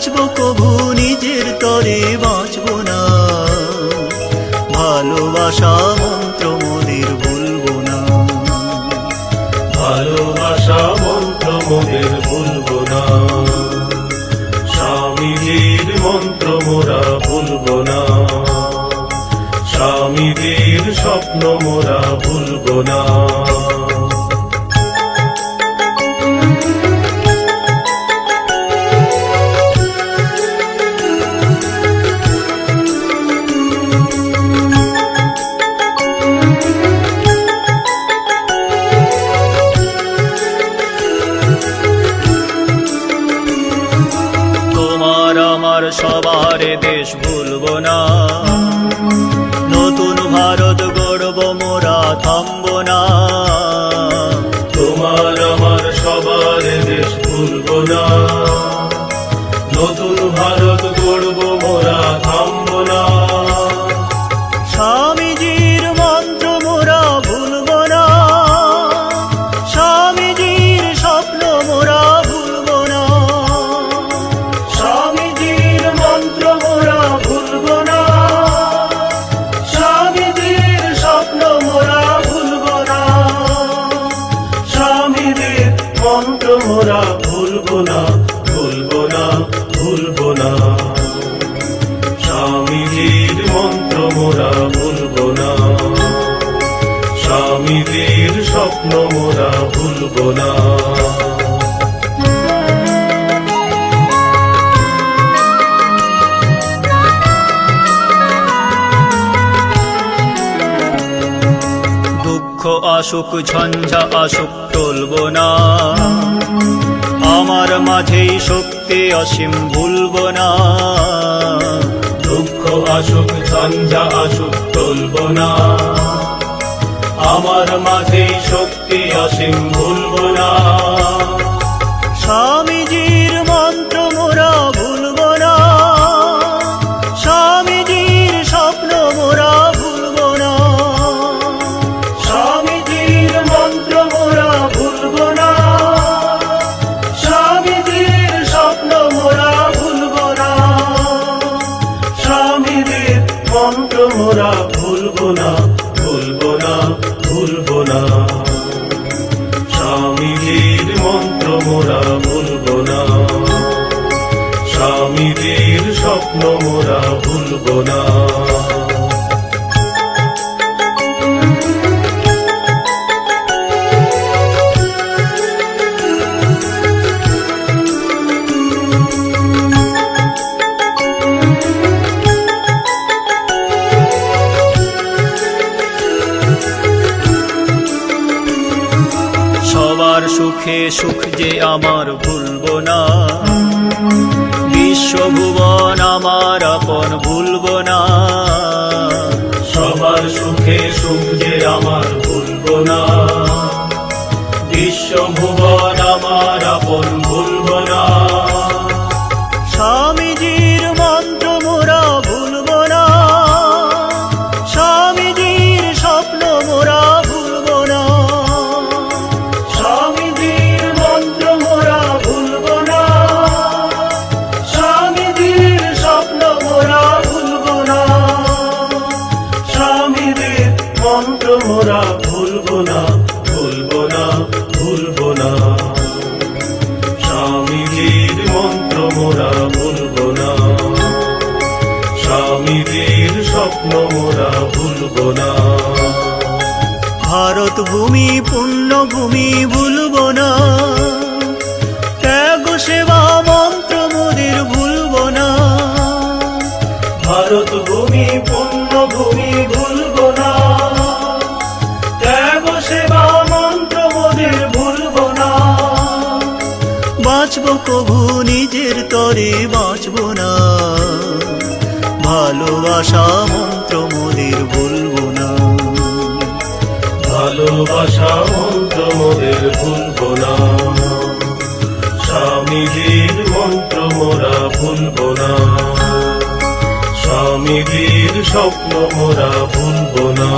বাঁচবো কভু নিজের তরে বাঁচবো না, ভালোবাসা মন্ত্র মোদের ভুলবো না, ভালোবাসা মন্ত্র মোদের ভুলবো না, স্বামীজির মন্ত্র মোরা ভুলবো না, স্বামীজির স্বপ্ন মোরা ভুলবো না। আমার সবার দেশ ভুলবো না, নতুন ভারত গড়ব মোরা থামবো না। তোমার আমার সবার দেশ ভুলবো না, নতুন ভারত গড়ব মোরা থামবো না। স্বামীজির মন্ত্র মোরা ভুলবো না, স্বামীজির স্বপ্ন মোরা ভুলবো না, স্বামীজির মন্ত্র মোরা ভুলবো না, স্বামীজির স্বপ্ন মোরা ভুলবো না, স্বামীজির মন্ত্র মোরা ভুলবো না, ভুলবো না, ভুলবো না। স্বামীজির মন্ত্র মোরা ভুলবো না, স্বামীজির স্বপ্ন মোরা ভুলবো না। দুঃখ আসুক ঝঞ্ঝা আসুক টলবো না, আমার মাঝেই শক্তি অসীম ভুলবো না। দুঃখ আসুক ঝঞ্ঝা আসুক টলবো না, আমার মাঝেই শক্তি অসীম ভুলবো না। স্বামীজির মন্ত্র মোরা ভুলবো না, স্বামীজির স্বপ্ন মোরা ভুলবো না, স্বামীজির মন্ত্র মোরা ভুলবো না, স্বামীজির স্বপ্ন মোরা ভুলবো না, স্বামীজির মন্ত্র মোরা ভুলবো না, ভুলবো না, ভুলবো না। স্বামীজির মন্ত্র মোরা ভুলবো না, স্বামীজির স্বপ্ন মোরা ভুলবো না। সবার সুখে সুখ যে আমার ভুলবো না, বিশ্বভুবন আমার আপন ভুলবো না। সবার সুখে সুখ যে আমার ভুলবো না, বিশ্বভুবন আমার আপন ভুলবো না। স্বামীজির মন্ত্র মোরা ভুলবো না, স্বামীজির স্বপ্ন মোরা ভুলবো না, স্বামীজির মন্ত্র মোরা ভুলবো না, স্বামীজির স্বপ্ন মোরা ভুলবো না, স্বামীজির মন্ত্র মোরা ভুলবো না, ভুলবো না, ভুলবো না। স্বামীজির মন্ত্র মোরা ভুলবো না, স্বামীজির স্বপ্ন মোরা ভুলবো না। ভারত ভূমি পুণ্যভূমি ভুলবো না, ত্যাগ সেবা মন্ত্র মোদের ভুলবো না। ভারত ভূমি পুণ্যভূমি ভুলবো না, ত্যাগ সেবা মন্ত্র মোদের ভুলবো না। বাঁচবো কভু নিজের তরে বাঁচবো না, ভালোবাসা মন্ত্র মোদের ভুলবো না, ভালোবাসা মন্ত্র মোদের ভুলবো না, স্বামীজির মন্ত্র মোরা ভুলবো না, স্বামীজির স্বপ্ন মোরা ভুলবো না।